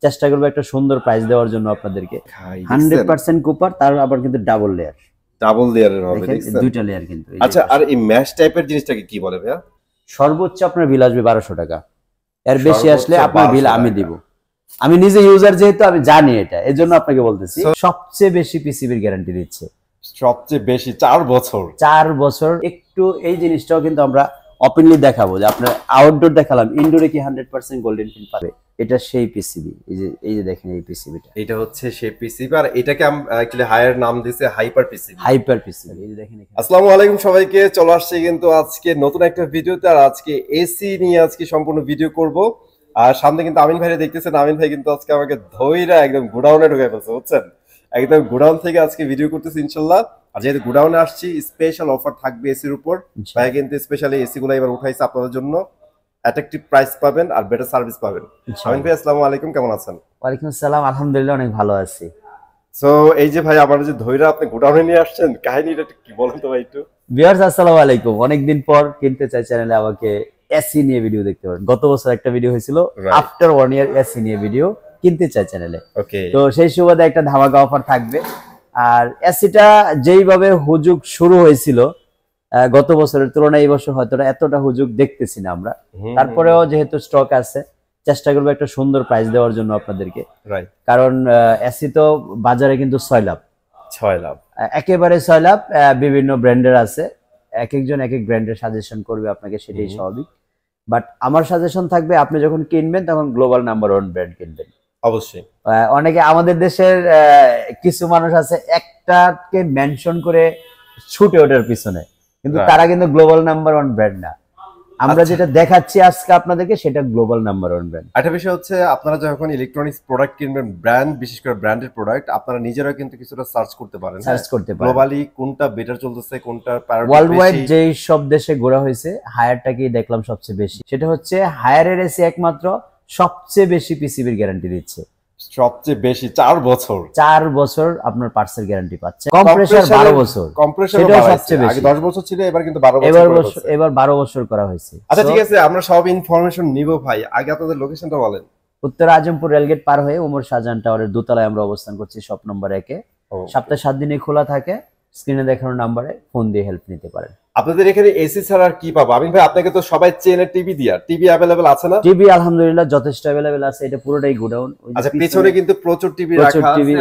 চেষ্টা করব একটা সুন্দর প্রাইস দেওয়ার জন্য আপনাদেরকে। 100% কপার, তার আবার কিন্তু ডাবল লেয়ারের হবে, দেখছেন দুইটা লেয়ার কিন্তু। আচ্ছা, আর এই ম্যাশ টাইপের জিনিসটাকে কি বলে ভাইয়া? সর্বোচ্চ আপনার বিল আসবে 1200 টাকা, এর বেশি আসলে আপনার বিল আমি দিব। আমি নিজে ইউজার যেহেতু আমি জানি এটা, এজন্য আপনাকে বলতেছি। সবচেয়ে বেশি পিসিবির গ্যারান্টি দিচ্ছে, সবচেয়ে বেশি 4 বছর। একটু এই জিনিসটাও কিন্তু আমরা ওপেনলি দেখাবো যে আপনার আউটডোর দেখালাম, ইনডোরে কি 100% গোল্ডেন ফিল পাবে। এটা সেই পিসিবি, এই যে দেখেন এই পিসিবিটা, এটা হচ্ছে সেই পিসিবি, আর এটাকে অ্যাকচুয়ালি হায়ার নাম দিয়েছে হাইপার পিসিবি। এই যে দেখেন। আসসালামু আলাইকুম সবাইকে, চলে আসছে কিন্তু আজকে নতুন একটা ভিডিওতে। আর আজকে এসি নিয়ে আজকে সম্পূর্ণ ভিডিও করব। আর সামনে কিন্তু আমিন ভাই দেখতেছেন, আমিন ভাই কিন্তু আজকে আমাকে ধইরা একদম গোডাউনে ঢুকাই ফেলছে, বুঝছেন? একদম গোডাউন থেকে আজকে ভিডিও করতেছি ইনশাল্লাহ। আর যেহেতু গোডাউনে আসছি, স্পেশাল অফার থাকবে এসির উপর। ভাই কিন্তু স্পেশালি এসি গুলো এবার উঠাইছে আপনাদের জন্য, অ্যাট্রাকটিভ প্রাইস পাবেন আর বেটার সার্ভিস পাবেন। আমিন ভাই আসসালামু আলাইকুম, কেমন আছেন? ওয়ালাইকুম আসসালাম, আলহামদুলিল্লাহ অনেক ভালো আছি। সো এই যে ভাই আমার যে ধইরা আপনি গোডাউনে নিয়ে আসছেন, কাহিনীটা কি বলেন তো ভাই একটু। ভিউয়ার্স আসসালামু আলাইকুম, অনেকদিন পর কিনতে চাই চ্যানেলে আমাকে এসি নিয়ে ভিডিও দেখতে পারেন। গত বছর একটা ভিডিও হয়েছিল আফটার 1 ইয়ার এসি নিয়ে ভিডিও কিনতে চাই চ্যানেলে। ওকে, তো সেই সুবাদে একটা ধামাকা অফার থাকবে। আর এসিটা যেইভাবে হুজুগ শুরু হয়েছিল গত বছরের তুলনায় এই বছর হয়তো এতটা হুজুগ দেখতেছি না আমরা। তারপরেও যেহেতু স্টক আছে, চেষ্টা করবো একটা সুন্দর প্রাইস দেওয়ার জন্য আপনাদেরকে। কারণ এসি তো বাজারে কিন্তু 6 লাখ, একেবারে 6 লাখ। বিভিন্ন ব্র্যান্ডের আছে, এক একজন এক এক ব্র্যান্ডের সাজেশন করবে আপনাকে, সেটাই স্বাভাবিক। বাট আমার সাজেশন থাকবে, আপনি যখন কিনবেন তখন গ্লোবাল নাম্বার 1 ব্র্যান্ড কিনবেন অবশ্যই। অনেকে আমাদের দেশের কিছু মানুষ আছে একটাকে মেনশন করে ছুটে ওঠার পিছনে, কিন্তু তারা কিন্তু গ্লোবাল নাম্বার 1 ব্র্যান্ড না। আমরা যেটা দেখাচ্ছি আজকে আপনাদেরকে সেটা গ্লোবাল নাম্বার 1 ব্র্যান্ড। একটা বিষয় হচ্ছে, আপনারা যখন ইলেকট্রনিক্স প্রোডাক্ট কিনবেন, ব্র্যান্ড, বিশেষ করে ব্র্যান্ডেড প্রোডাক্ট, আপনারা নিজেরাও কিন্তু কিছুটা সার্চ করতে পারেন গ্লোবালি কোনটা বেটার চলতেছে, কোনটা প্রায়োরিটি। ওয়ার্ল্ড ওয়াইড যেই সব দেশে ঘোরা হয়েছে, হায়ারটাকেই দেখলাম সবচেয়ে বেশি। সেটা হচ্ছে হায়ারের এসি একমাত্র সবচেয়ে বেশি পিসিবির গ্যারান্টি দিচ্ছে, সবচেয়ে বেশি 4 বছর আপনার পার্টসের গ্যারান্টি পাচ্ছে। কম্প্রেসার 12 বছর, সেটা সবচেয়ে বেশি। আগে 10 বছর ছিল, এবার কিন্তু 12 বছর, এবার 12 বছর করা হয়েছে। আচ্ছা ঠিক আছে, আমরা সব ইনফরমেশন নিব ভাই। আগে আপনাদের লোকেশনটা বলেন। উত্তর আজমপুর রেলগেট পার হয়ে ওমর শাহজাহান টাওয়ারের দোতলায় আমরা অবস্থান করছি, শপ নম্বর 1 এ। সপ্তাহে 7 দিনই খোলা থাকে। স্ক্রিনে দেখানো নম্বরে ফোন দিয়ে হেল্প নিতে পারেন। আপনাদের এখানে এসি ছাড়া আর কি পাবো? আমিন ভাই, আপনাকে তো সবাই চেনে টিভি দিয়া। টিভি अवेलेबल আছে না? টিভি আলহামদুলিল্লাহ যথেষ্ট अवेलेबल আছে। এটা পুরোটাই গোডাউন। আচ্ছা, পেছনে কিন্তু প্রচুর টিভি রাখা আছে।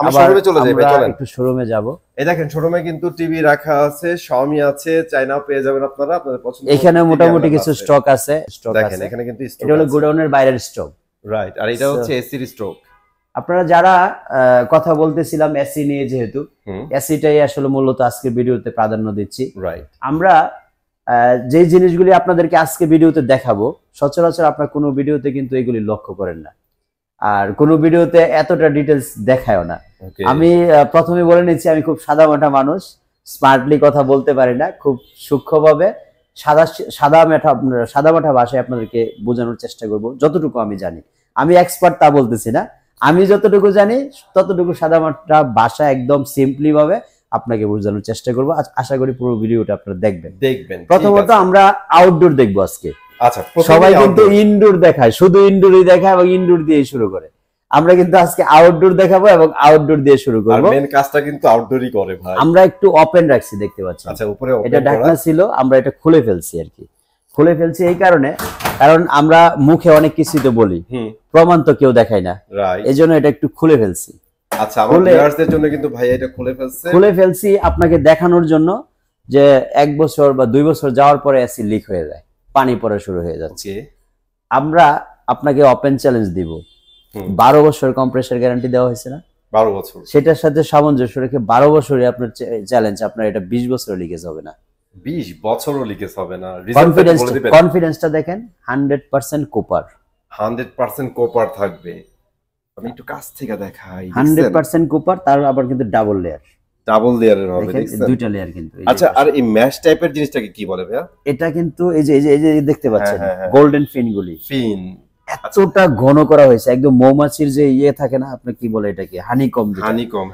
আমরা শোরুমে চলে যাই, চলেন একটু শোরুমে যাব। এই দেখেন, শোরুমে কিন্তু টিভি রাখা আছে, Xiaomi আছে, চায়নাও পেয়ে যাবেন আপনারা আপনাদের পছন্দ। এখানে মোটামুটি কিছু স্টক আছে, দেখেন এখানে কিন্তু স্টক। এটা হলো গোডাউনের বাইরের স্টক, রাইট। আর এটা হচ্ছে এসির স্টক। আপনারা যারা কথা বলতেছিলাম এসি নিয়ে, যেহেতু এসিটাই আসলে মূলত আজকে ভিডিওতে প্রাধান্য দিচ্ছি। রাইট। আমরা যে জিনিসগুলি আপনাদেরকে আজকে ভিডিওতে দেখাবো, সচরাচর আপনারা কোনো ভিডিওতে কিন্তু এগুলি লক্ষ্য করেন না, আর কোনো ভিডিওতে এতটা ডিটেলস দেখায়ও না। আমি প্রথমে বলে নিচ্ছি, আমি খুব সাদামাটা মানুষ, স্মার্টলি কথা বলতে পারি না, খুব সূক্ষ্মভাবে সাদামাটা ভাষায় আপনাদেরকে বোঝানোর চেষ্টা করব যতটুকু আমি জানি। আমি এক্সপার্ট তা বলতেছি না, আমি যতটুকু জানি ততটুকু সাদামাটা ভাষা একদম সিম্পলি ভাবে আপনাকে বোঝানোর চেষ্টা করব। আশা করি পুরো ভিডিওটা আপনারা দেখবেন। প্রথমত আমরা আউটডোর দেখবো আজকে। আচ্ছা, সবাই কিন্তু ইনডোর দেখায়, শুধু ইনডোরই দেখায় এবং ইনডোর দিয়ে শুরু করে। আমরা কিন্তু আজকে আউটডোর দেখাবো এবং আউটডোর দিয়ে শুরু করব। মেন কাজটা কিন্তু আউটডোরই করে ভাই। আমরা একটু ওপেন রাখছি, দেখতে পাচ্ছেন। আচ্ছা, উপরে এটা ঢাকনা ছিল, আমরা এটা খুলে ফেলছি আর কি। খুলে ফেলছি এই কারণে, কারণ আমরা মুখে অনেক কিছুই তো বলি, প্রমাণ তো কেউ দেখায় না, এইজন্য এটা একটু খুলে ফেলছি। আচ্ছা, আমার ভিউয়ারদের জন্য কিন্তু ভাই এটা খুলে ফেলছি আপনাকে দেখানোর জন্য যে 1 বছর বা 2 বছর যাওয়ার পরে এসি লিক হয়ে যায়, পানি পড়া শুরু হয়ে যাচ্ছে। আমরা আপনাকে ওপেন চ্যালেঞ্জ দিব। 12 বছর কম্প্রেসার গ্যারান্টি দেওয়া হয়েছে না? 12 বছর। সেটার সাথে সামঞ্জস্য রেখে 12 বছরই আপনার চ্যালেঞ্জ, আপনার এটা 20 বছর লিকেজ হবে না। 20 বছরও লিকেজ হবে না। কনফিডেন্সটা দেখেন, 100% কপার। 100% কপার থাকবে। আমি একটু কাছ থেকে দেখাই। 100% কপার, তার আবার কিন্তু ডাবল লেয়ারের হবে, দেখছেন দুইটা লেয়ার কিন্তু। আচ্ছা, আর এই ম্যাশ টাইপের জিনিসটাকে কি বলে ভাইয়া? এটা কিন্তু এই যে দেখতে পাচ্ছেন গোল্ডেন ফিনগুলি, এতটা আচ্ছা, ঘন করা হয়েছে, একদম মৌমাছির যে থাকে না, আপনি কি বলে এটাকে, হানিকম।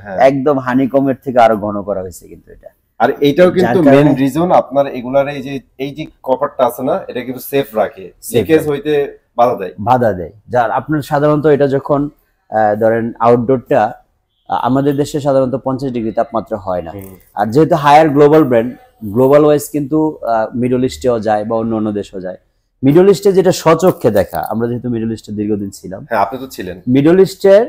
হ্যাঁ, একদম হানিকমের থেকে আরো ঘন করা হয়েছে কিন্তু এটা। আর এটাও কিন্তু মেন রিজন আপনার এগুলার এই যে কপারটা আছে না, এটা কিন্তু সেফ রাখে, লিকেজ হইতে বাধা দেয়। যার আপনার সাধারণত এটা যখন ধরেন আউটডোরটা আমাদের দেশে সাধারণত 50 ডিগ্রি তাপমাত্রা হয় না, আর যেহেতু higher global brand, global wise কিন্তু মিডল ইস্টেও যায় বা অন্য অন্য দেশেও যায়। মিডল ইস্টে যেটা স্বচক্ষে দেখা, আমরা যেহেতু মিডল ইস্টে দীর্ঘদিন ছিলাম, হ্যাঁ আপনি তো ছিলেন, মিডল ইস্টের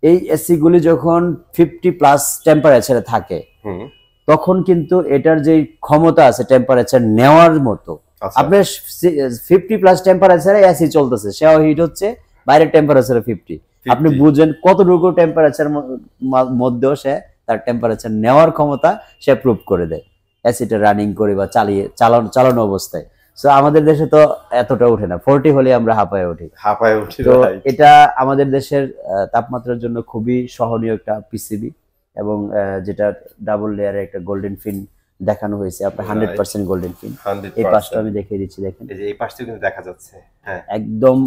এই এসি গুলি যখন 50+ টেম্পারেচারে থাকে তখন কিন্তু এটার যে ক্ষমতা আছে টেম্পারেচার নেওয়ার মতো, আপনার 50+ টেম্পারেচারে এসি চলতেছে, সেও হিট হচ্ছে, বাইরের টেম্পারেচারে 50, আপনি বুঝেন কতটুকু টেম্পারেচার মধ্যেও সে তার টেম্পারেচার নেওয়ার ক্ষমতা সে প্রুভ করে দেয় এসিটা রানিং করে বা চালানো অবস্থায়। সো আমাদের দেশে তো এতটা ওঠে না, 40 হলে আমরা হাঁপায়ে উঠি। তো এটা আমাদের দেশের তাপমাত্রার জন্য খুবই সহনীয় একটা পিসিবি, এবং যেটা ডাবল লেয়ারের একটা গোল্ডেন ফিন দেখানো হয়েছে আপনার 100% গোল্ডেন ফিন। এই পাশটা আমি দেখিয়ে দিচ্ছি, দেখেন এই পাশটা কিন্তু দেখা যাচ্ছে, হ্যাঁ একদম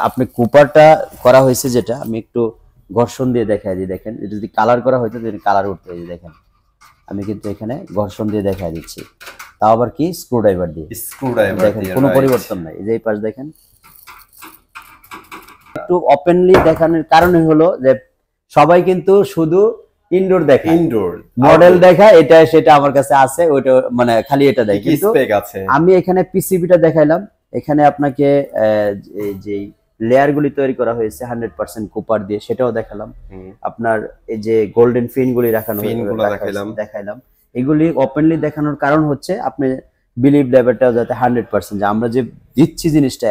আপনি কুপারটা করা হয়েছে, যেটা আমি একটু ঘর্ষণ দিয়ে দেখাই দিই, দেখেন এটা যদি কালার করা হয়তো কালার উঠতে, দেখেন আমি কিন্তু এখানে ঘর্ষণ দিয়ে দেখাই দিচ্ছি, তাও আবার কি স্ক্রুড্রাইভার দিয়ে, দেখেন কোনো পরিবর্তন নাই। এই যে এই পাশ দেখেন, একটু ওপেনলি দেখানোর কারণে হলো যে সবাই কিন্তু শুধু ইনডোর দেখে, ইনডোর মডেল দেখা, এটা সেটা আমার কাছে আছে, ওইটা মানে খালি এটা দেখে, কিন্তু আমি এখানে পিসিবিটা দেখাইলাম, এখানে আপনাকে এই যে লেয়ার গুলি তৈরি করা হয়েছে 100% কুপার দিয়ে, সেটাও দেখালাম। আপনার এই যে গোল্ডেন ফিন গুলি দেখাইলাম, এগুলি ওপেনলি দেখানোর কারণ হচ্ছে আপনি বিলিভ লেভেলটা যাতে 100% যে আমরা যে দিচ্ছি জিনিসটা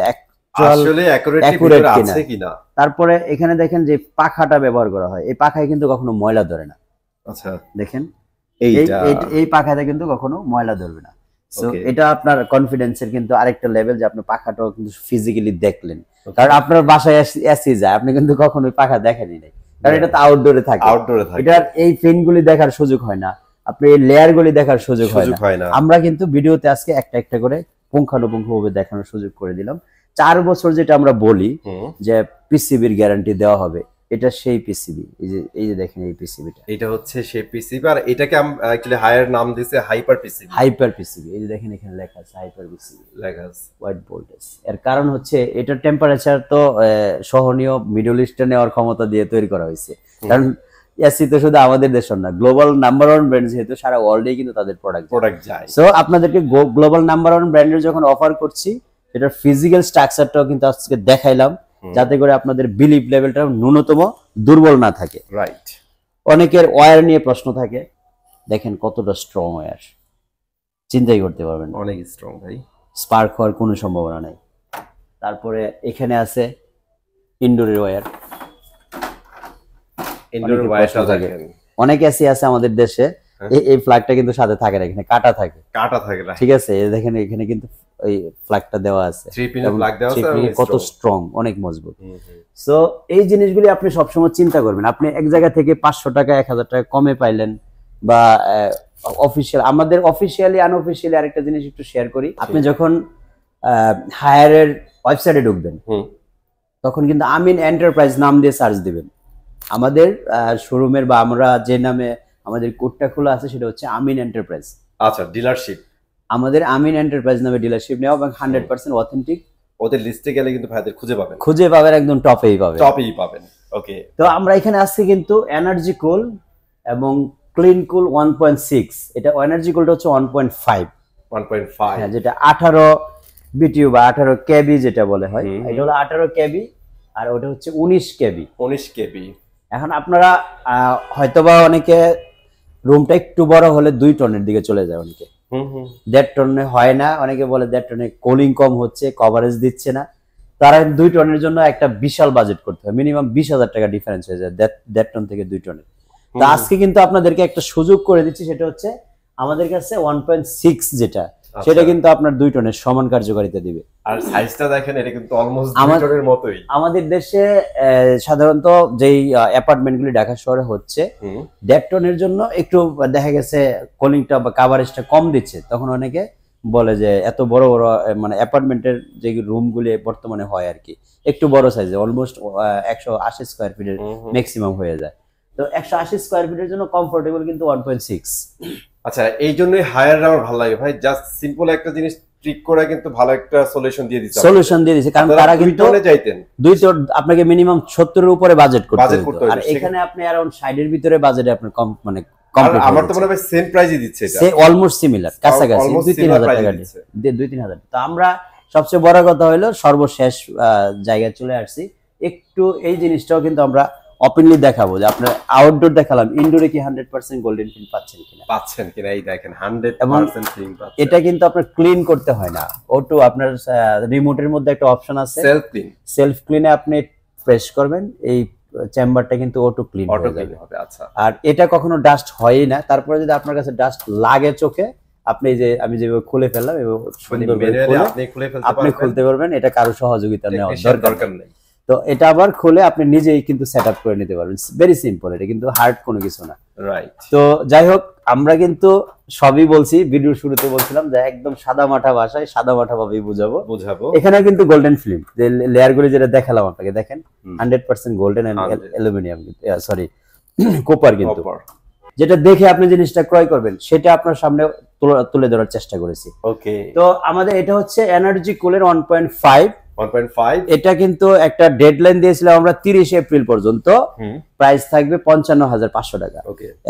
আসলে অ্যাকুরেট আছে কিনা। তারপরে এখানে দেখেন যে পাখাটা ব্যবহার করা হয়, এই পাখায় কিন্তু কখনো ময়লা ধরে না। আচ্ছা দেখেন এই পাখাতে কিন্তু কখনো ময়লা ধরবে না। সো এটা আপনার কনফিডেন্সের কিন্তু আরেকটা লেভেল, যে আপনি পাখাটাও কিন্তু ফিজিক্যালি দেখলেন, কারণ আপনার বাসায় এসি যায়, আপনি কিন্তু কখনো পাখা দেখেনি নাই, কারণ এটা তো আউটডোরে থাকে। এটার এই ফিনগুলি দেখার সুযোগ হয় না, আপনি এই লেয়ার গুলি দেখার সুযোগ হয় না। আমরা কিন্তু ভিডিওতে আজকে একটা একটা করে পুঙ্খানুপুঙ্খভাবে দেখানোর সুযোগ করে দিলাম। 4 বছর যেটা আমরা বলি যে পিসিবির গ্যারান্টি দেওয়া হবে, এটা সেই পিসিবি। এই যে দেখেন এই পিসিবিটা, এটা হচ্ছে সেই পিসিবি, আর এটাকে অ্যাকচুয়ালি হায়ার নাম দিয়েছে হাইপার পিসিবি। এই যে দেখেন এখানে লেখা আছে হাইপার পিসিবি, লেখা আছে হোয়াইট ভোল্টেজ। এর কারণ হচ্ছে এটার টেম্পারেচার তো সহনীয় মিডল ইস্টে নেওয়ার ক্ষমতা দিয়ে তৈরি করা হয়েছে, কারণ এসি তো শুধু আমাদের দেশের না, গ্লোবাল নাম্বার 1 ব্র্যান্ড, যেহেতু সারা ওয়ার্ল্ডে কিন্তু তাদের প্রোডাক্ট যায়। সো আপনাদেরকে গ্লোবাল নাম্বার 1 ব্র্যান্ডের যখন অফার করছি, এটার ফিজিক্যাল স্ট্রাকচারটাও কিন্তু আজকে দেখাইলাম, যাতে করে আপনাদের বিলিভ লেভেলটা ন্যূনতম দুর্বল না থাকে। রাইট। অনেকের ওয়্যার নিয়ে প্রশ্ন থাকে, দেখেন কতটা স্ট্রং ওয়্যার, চিন্তাই করতে পারবেন, অনেক স্ট্রং ভাই, স্পার্ক হওয়ার কোনো সম্ভাবনা নাই। তারপরে এখানে আছে ইনডোরের ওয়্যার, অনেক এসি আছে আমাদের দেশে, এই ফ্ল্যাগটা কিন্তু সাথে থাকে না, এখানে কাটা থাকে না, ঠিক আছে? দেখেন এখানে কিন্তু এই ফ্ল্যাগটা দেওয়া আছে, কত স্ট্রং, অনেক মজবুত। সো এই জিনিসগুলি আপনি সবসময় চিন্তা করবেন, আপনি এক জায়গা থেকে 500 টাকা 1000 টাকা কমে পাইলেন, বা অফিসিয়াল, আমাদের অফিসিয়ালি আনঅফিসিয়ালি আরেকটা জিনিস একটু শেয়ার করি। আপনি যখন হায়ারের ওয়েবসাইটে ঢুকবেন, তখন কিন্তু আমিন এন্টারপ্রাইজ নাম দিয়ে সার্চ দিবেন। আমাদের শোরুমের বা আমরা যে নামে আমাদের কোডটা খোলা আছে সেটা হচ্ছে আমিন এন্টারপ্রাইজ। আচ্ছা, ডিলারশিপ, আমাদের আমিন এন্টারপ্রাইজ নামে ডিলারশিপ নেওয়া, এবং 100% অথেন্টিক। ওদের লিস্টে গেলে কিন্তু ভাইদের খুঁজে পাবেন, একদম টপেই পাবেন। ওকে, তো আমরা এখানে আসছি কিন্তু এনার্জি কুল এবং ক্লিন কুল 1.6, এটা এনার্জি কুলটা হচ্ছে 1.5, হ্যাঁ, যেটা 18 বিটিইউ বা 18 কেবি যেটা বলে হয়, এটা হলো 18 কেবি, আর ওটা হচ্ছে 19 কেবি। এখন আপনারা হয়তোবা অনেকে রুমটা একটু বড় হলে 2 টনের দিকে চলে যায়, অনেকে 1.5 টনে হয় না, অনেকে বলে 1.5 টনে কুলিং কম হচ্ছে, কভারেজ দিচ্ছে না, তারা 2 টনের জন্য একটা বিশাল বাজেট করতে হয়, মিনিমাম 20,000 টাকা ডিফারেন্স হয়ে যায় 1.5 টন থেকে 2 টনের। তো আজকে কিন্তু আপনাদেরকে একটা সুযোগ করে দিচ্ছি, সেটা হচ্ছে আমাদের কাছে 1.6 যেটা, সেটা কিন্তু আপনার 2 টনের সমান কার্যকারিতা দিবে। আর সাইজটা দেখেন, এটা কিন্তু অলমোস্ট 2 টনের মতোই। আমাদের দেশে সাধারণত যেই অ্যাপার্টমেন্টগুলি ঢাকা শহরে হচ্ছে 1.5 টনের জন্য একটু দেখা গেছে কুলিংটা বা কাভারেজটা কম দিচ্ছে, তখন অনেকে বলে যে এত বড় বড় মানে অ্যাপার্টমেন্টের যে রুমগুলি বর্তমানে হয় আর কি, একটু বড় সাইজে, অলমোস্ট 180 স্কয়ার ফিটের ম্যাক্সিমাম হয়ে যায়। তো 180 স্কয়ার ফিটের জন্য কমফোর্টেবল কিন্তু 1.6। আচ্ছা, এই জন্যই হায়ার আমার ভালো লাগে ভাই, জাস্ট সিম্পল একটা জিনিস ট্রিক করে কিন্তু ভালো একটা সলিউশন দিয়ে দিচ্ছে, কারণ তারা কিন্তু চাইতেন 2 টন, আপনাকে মিনিমাম 70 এর উপরে বাজেট করতে হবে, আর এখানে আপনি अराउंड 60 এর ভিতরে বাজেটে আপনার কম মানে কমপ্লিট। আমার তো মনে হয় সেম প্রাইসই দিচ্ছে, এটা অলমোস্ট সিমিলার, কাছাকাছি 2-3 হাজার টাকা দিচ্ছে, 2-3 হাজার। তো আমরা সবচেয়ে বড় কথা হলো সর্বশেষ জায়গায় চলে আসছি, একটু এই জিনিসটাও কিন্তু আমরা ওপেনলি দেখাবো যে আপনার আউটডোর দেখালাম, ইনডোরে কি 100% গোল্ডেন ফিল্ম পাচ্ছেন কিনা এই দেখেন 100% ফিল্ম পাচ্ছেন। এটা কিন্তু আপনার ক্লিন করতে হয় না, ওটু আপনার রিমোটের মধ্যে একটা অপশন আছে সেলফ ক্লিনে আপনি প্রেস করবেন, এই চেম্বারটা কিন্তু অটো ক্লিন হবে। আচ্ছা, আর এটা কখনো ডাস্ট হয়ই না। তারপরে যদি আপনার কাছে ডাস্ট লাগে চোখে, আপনি যে আমি যেভাবে খুলে ফেললাম আপনি খুলতে পারবেন, এটা কারো সহযোগিতা নেওয়ার দরকার নেই। তো এটা আবার খুলে আপনি নিজেই কিন্তু সেটআপ করে নিতে পারবেন, ভেরি সিম্পল, এটা কিন্তু হার্ড কোনো কিছু না। রাইট। তো যাই হোক, আমরা কিন্তু সবই বলছি, ভিডিওর শুরুতে বলছিলাম যে একদম সাদামাটা ভাষায় সাদামাটা ভাবেই বুঝাবো। এখানে কিন্তু গোল্ডেন ফিল্ম যে লেয়ারগুলো যেটা দেখালাম আপনাকে, দেখেন 100% golden and aluminium, sorry copper, কিন্তু যেটা দেখে আপনি জিনিসটা ক্রয় করবেন সেটা আপনার সামনে তুলে ধরার চেষ্টা করেছি। ওকে, তো আমাদের এটা হচ্ছে এনার্জি কুলের 1.5। এটা কিন্তু একটা ডেডলাইন দিয়েছিলাম আমরা 30 এপ্রিল পর্যন্ত, প্রাইস থাকবে 55,500 টাকা।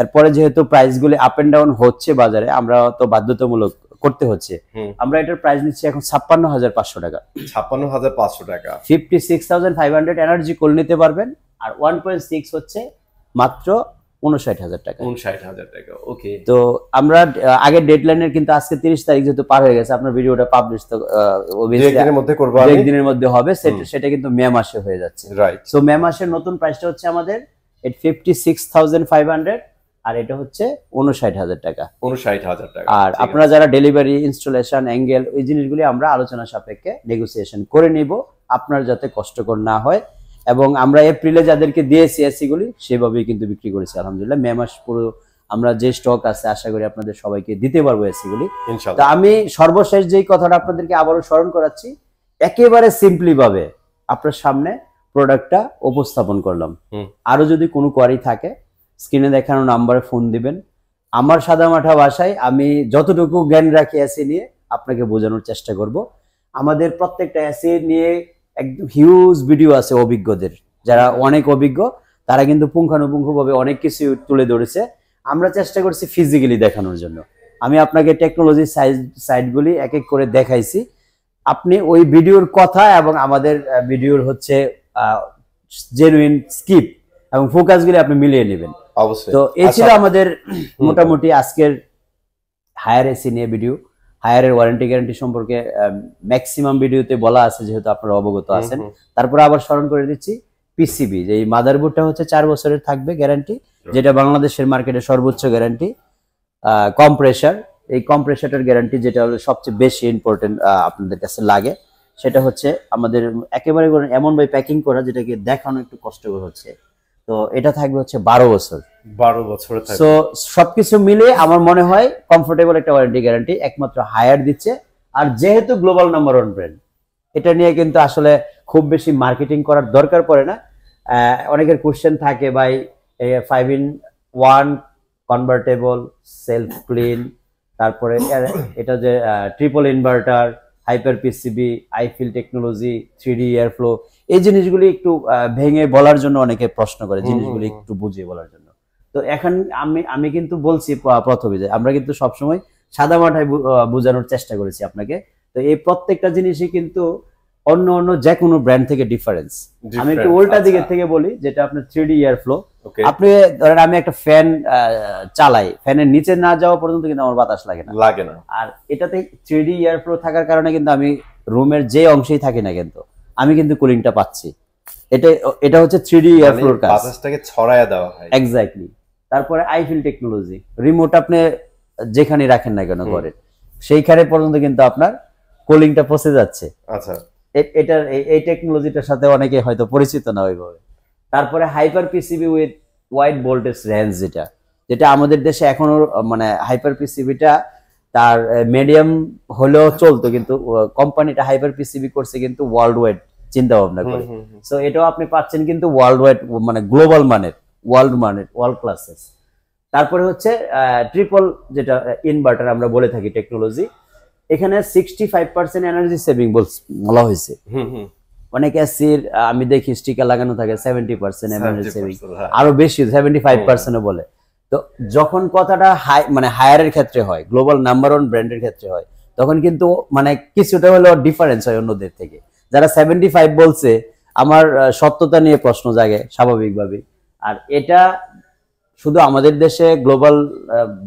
এরপরে যেহেতু প্রাইস গুলি আপ এন্ড ডাউন হচ্ছে বাজারে, আমরা তো বাধ্যতামূলক করতে হচ্ছে, আমরা এটার প্রাইস নিচ্ছি এখন 56,500 টাকা। 56,500 টাকা, 56,500 এনার্জি কুল নিতে পারবেন। আর 1.6 হচ্ছে মাত্র 59,000 টাকা। 59,000 টাকা। ওকে, তো আমরা আগের ডেডলাইনের কিন্তু আজকে 30 তারিখ যেহেতু পার হয়ে গেছে, আপনার ভিডিওটা পাবলিশ তো একদিনের মধ্যে করব, একদিনের মধ্যে হবে, সেটা কিন্তু মে মাসে হয়ে যাচ্ছে। রাইট। সো মে মাসের নতুন প্রাইসটা হচ্ছে আমাদের 56,500, আর এটা হচ্ছে 59,000 টাকা। 59,000 টাকা। আর আপনারা যারা ডেলিভারি, ইনস্টলেশন, অ্যাঙ্গেল, ওই জিনিসগুলি আমরা আলোচনা সাপেক্ষে নেগোসিয়েশন করে নিব, আপনার যাতে কষ্টকর না হয়। এবং আমরা এপ্রিলে যাদেরকে দিয়েছি এসি গুলি সেভাবেই কিন্তু বিক্রি করেছি আলহামদুলিল্লাহ। মে মাস পুরো আমরা যে স্টক আছে আশা করি আপনাদের সবাইকে দিতে পারবো এসি গুলি ইনশাআল্লাহ। তো আমি সর্বশেষ যেই কথাটা আপনাদেরকে আবারও স্মরণ করাচ্ছি, একেবারে সিম্পলি ভাবে আপনার সামনে প্রোডাক্টটা উপস্থাপন করলাম। আরো যদি কোনো কোয়ারি থাকে স্ক্রিনে দেখানো নাম্বারে ফোন দিবেন। আমার সাদামাঠা ভাষায় আমি যতটুকু জ্ঞান রাখি এসি নিয়ে আপনাকে বোঝানোর চেষ্টা করব। আমাদের প্রত্যেকটা এসি নিয়ে একদম হিউজ ভিডিও আছে অভিজ্ঞদের, যারা অনেক অভিজ্ঞ, তারা কিন্তু পুঙ্খানুপুঙ্খভাবে অনেক কিছু তুলে ধরেছে। আমরা চেষ্টা করছি ফিজিক্যালি দেখানোর জন্য। আমি আপনাকে টেকনোলজি সাইটগুলি এক এক করে দেখাইছি, আপনি ওই ভিডিওর কথা এবং আমাদের ভিডিওর হচ্ছে জেনুইন স্কিপ এবং ফোকাসগুলি আপনি মিলিয়ে নেবেন। অবশ্যই। তো এই ছিল আমাদের মোটামুটি আজকের হায়ার এসি নিয়ে ভিডিও। হায়ারের ওয়ারেন্টি গ্যারান্টি সম্পর্কে ম্যাক্সিমাম ভিডিওতে বলা আছে, যেহেতু আপনারা অবগত আছেন। তারপরে আবার স্মরণ করে দিচ্ছি, পিসিবি যে এই মাদারবোর্ডটা হচ্ছে 4 বছরের থাকবে গ্যারান্টি, যেটা বাংলাদেশের মার্কেটে সর্বোচ্চ গ্যারান্টি। কম্প্রেসার, এই কম্প্রেসারটার গ্যারান্টি যেটা হলো সবচেয়ে বেশি ইম্পর্টেন্ট আপনাদের কাছে লাগে, সেটা হচ্ছে আমাদের একেবারে এমন ভাবে প্যাকিং করা যেটাকে দেখানো একটু কষ্টকর হচ্ছে। তো এটা থাকবে হচ্ছে 12 বছর। 12 বছর থাকবে। সো সবকিছু মিলে আমার মনে হয় কমফোর্টেবল একটা ওয়ারেন্টি গ্যারান্টি একমাত্র হায়ার দিচ্ছে। আর যেহেতু গ্লোবাল নাম্বার 1 ব্র্যান্ড, এটা নিয়ে কিন্তু আসলে খুব বেশি মার্কেটিং করার দরকার পড়ে না। অনেকের কোশ্চেন থাকে ভাই 5-in-1 কনভার্টেবল, সেলফ ক্লিন, তারপরে এটা যে triple inverter, hyper PCB, Eiffel technology, 3D airflow, এই জিনিসগুলি একটু ভেঙে বলার জন্য অনেকে প্রশ্ন করে, জিনিসগুলি একটু বুঝিয়ে বলার জন্য। তো এখন আমি কিন্তু বলছি প্রথমে যে আমরা কিন্তু সবসময় সাদা মাঠায় বোঝানোর চেষ্টা করেছি আপনাকে। তো এই প্রত্যেকটা জিনিসই কিন্তু অন্য অন্য যে কোনো ব্র্যান্ড থেকে ডিফারেন্স। আমি একটু উল্টা দিকের থেকে বলি, যেটা আপনার 3D এয়ারফ্লো। আপনি ধরেন আমি একটা ফ্যান চালাই, ফ্যানের নিচে না যাওয়া পর্যন্ত কিন্তু আমার বাতাস লাগে না। আর এটাতে 3D এয়ারফ্লো থাকার কারণে কিন্তু আমি রুমের যে অংশেই থাকি না কিন্তু আমি কিন্তু কুলিংটা পাচ্ছি। এটা হচ্ছে 3D এয়ারফ্লোর কাজ, বাতাসটাকে ছড়ায়া দেওয়া হয়। এক্স্যাক্টলি। তারপরে আইফিল টেকনোলজি, রিমোট আপনি যেখানে রাখেন না কেন ঘরে, সেইখানে পর্যন্ত কিন্তু আপনার কুলিংটা পৌঁছে যাচ্ছে। আচ্ছা, এটার এই টেকনোলজিটার সাথে অনেকে হয়তো পরিচিত না ওইভাবে। তারপরে hyper PCB with wide voltage range, যেটা আমাদের দেশে এখনো মানে হাইপার পিসিবিটা তার মিডিয়াম হলেও চলতো, কিন্তু কোম্পানিটা হাইপার পিসিবি করছে কিন্তু ওয়ার্ল্ড ওয়াইড চিন্তা ভাবনা করে। সো এটাও আপনি পাচ্ছেন কিন্তু ওয়ার্ল্ড ওয়াইড, মানে গ্লোবাল মানের, ওয়ার্ল্ড ক্লাসেস। তারপরে হচ্ছে ট্রিপল, যেটা ইনভার্টার আমরা বলে থাকি টেকনোলজি, এখানে 65% এনার্জি সেভিং বলা হয়েছে। অনেক এসির আমি দেখি স্টিকার লাগানো থাকে 70% এনার্জি সেভিং, আরো বেশি 75% বলে। তো যখন কথাটা হাই মানে হায়ারের ক্ষেত্রে হয়, গ্লোবাল নাম্বার 1 ব্র্যান্ডের ক্ষেত্রে হয়, তখন কিন্তু মানে কিছুটা হলেও ডিফারেন্স হয় অন্যদের থেকে। যারা 75 বলছে, আমার সত্যতা নিয়ে প্রশ্ন জাগে স্বাভাবিকভাবে। আর এটা শুধু আমাদের দেশে গ্লোবাল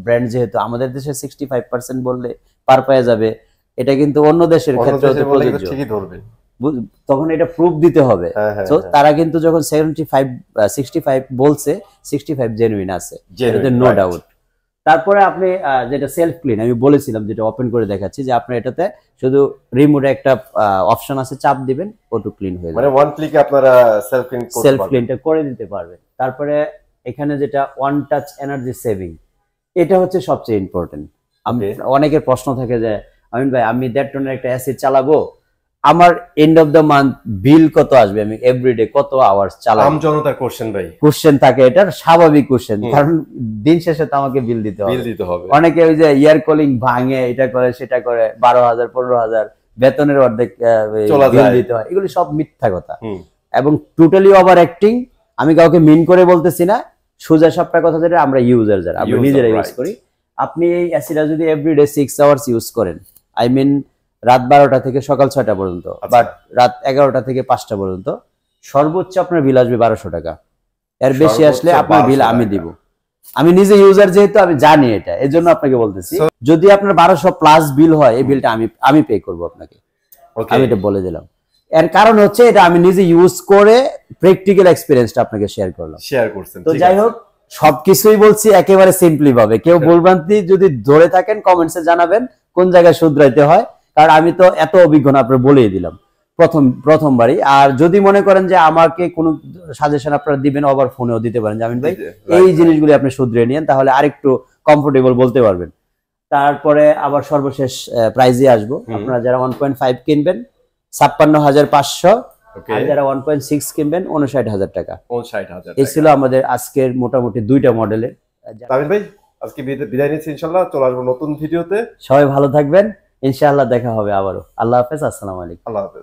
ব্র্যান্ড, যেহেতু আমাদের দেশে 65% বললে পার পেয়ে যাবে, এটা কিন্তু অন্য দেশের ক্ষেত্রে প্রযোজ্য। তখন এটা প্রুফ দিতে হবে। তো তারা কিন্তু যখন 65 বলছে, 65 জেনুইন আছে, এটাতে নো ডাউট। তারপরে আপনি যেটা সেলফ ক্লিন আমি বলেছিলাম, যেটা ওপেন করে দেখাচ্ছি, যে আপনি এটাতে শুধু রিমোটে একটা অপশন আছে, চাপ দিবেন, অটো ক্লিন হয়ে যাবে, মানে ওয়ান ক্লিকে আপনারা সেলফ ক্লিনটা করে দিতে পারবেন। তারপরে এখানে যেটা ওয়ান টাচ এনার্জি সেভিং, এটা হচ্ছে সবচেয়ে ইম্পর্টেন্ট। অনেকের প্রশ্ন থাকে যে আমিন ভাই, আমি 1.5 টনের একটা অ্যাসিড চালাবো, আমার এন্ড অফ দ্য মান্থ বিল কত আসবে, আমি এভরিডে কত আওয়ার্স চালাবো? আমজনতার কোশ্চেন ভাই, কোশ্চেন থাকে, এটা স্বাভাবিক কোশ্চেন, কারণ দিন শেষে তো আমাকে বিল দিতে হবে। অনেকে ওই যে ইয়ার কলিং ভাঙে, এটা করে সেটা করে, 12,000 15,000 বেতনের অর্ধেক বিল দিতে হয়, এগুলি সব মিথ্যা কথা এবং টোটালি ওভার অ্যাক্টিং। আমি কাউকে মিন করে বলতেছি না, সোজা সাপটা কথা, যেটা আমরা ইউজার, যারা আমরা নিজেরা ইউজ করি। আপনি এই অ্যাসিডটা যদি এভরিডে 6 আওয়ার্স ইউজ করেন, আই মিন রাত 12টা থেকে সকাল 6টা পর্যন্ত, বাট রাত 11টা থেকে 5টা পর্যন্ত, সর্বোচ্চ আপনার বিল আসবে 1200 টাকা। এর বেশি আসলে আপনার বিল আমি দিব। আমি নিজে ইউজার, যেহেতু আমি জানি এটা, এর জন্য আপনাকে বলতেছি। যদি আপনার 1200 প্লাস বিল হয়, এই বিলটা আমি পে করব আপনাকে, আমি এটা বলে দিলাম। এর কারণ হচ্ছে এটা আমি নিজে ইউজ করে প্র্যাকটিক্যাল এক্সপেরিয়েন্সটা আপনাকে শেয়ার করছেন। তো যাই হোক, সবকিছুই বলছি একেবারে সিম্পলি ভাবে। কেউ ভুলভ্রান্তি যদি ধরে থাকেন, কমেন্টসে জানাবেন কোন জায়গায় শুধরাইতে হয়, কারণ আমি তো এত অভিজ্ঞতা আপনার বলেই দিলাম প্রথমবারই। আর যদি মনে করেন যে আমাকে কোনো সাজেশন আপনারা দিবেন, আবার ফোনেও দিতে পারেন, জামিন ভাই এই জিনিসগুলি আপনি শুধরে নিয়েন, তাহলে আরেকটু কমফোর্টেবল বলতে পারবেন। তারপরে আবার সর্বশেষ প্রাইজে আসবো। আপনারা যারা 1.5 কিনবেন 56,500, আর যারা 1.6 কিনবেন 59,000 টাকা। এই ছিল আমাদের আজকের মোটামুটি 2টা মডেলের। জামিন ভাই, আজকে বিদায় নিচ্ছি, ইনশাআল্লাহ চলে আসবো নতুন ভিডিওতে। সবাই ভালো থাকবেন, ইনশাআল্লাহ দেখা হবে আবারও। আল্লাহ হাফেজ, আসসালামু আলাইকুম। আল্লাহ হাফেজ।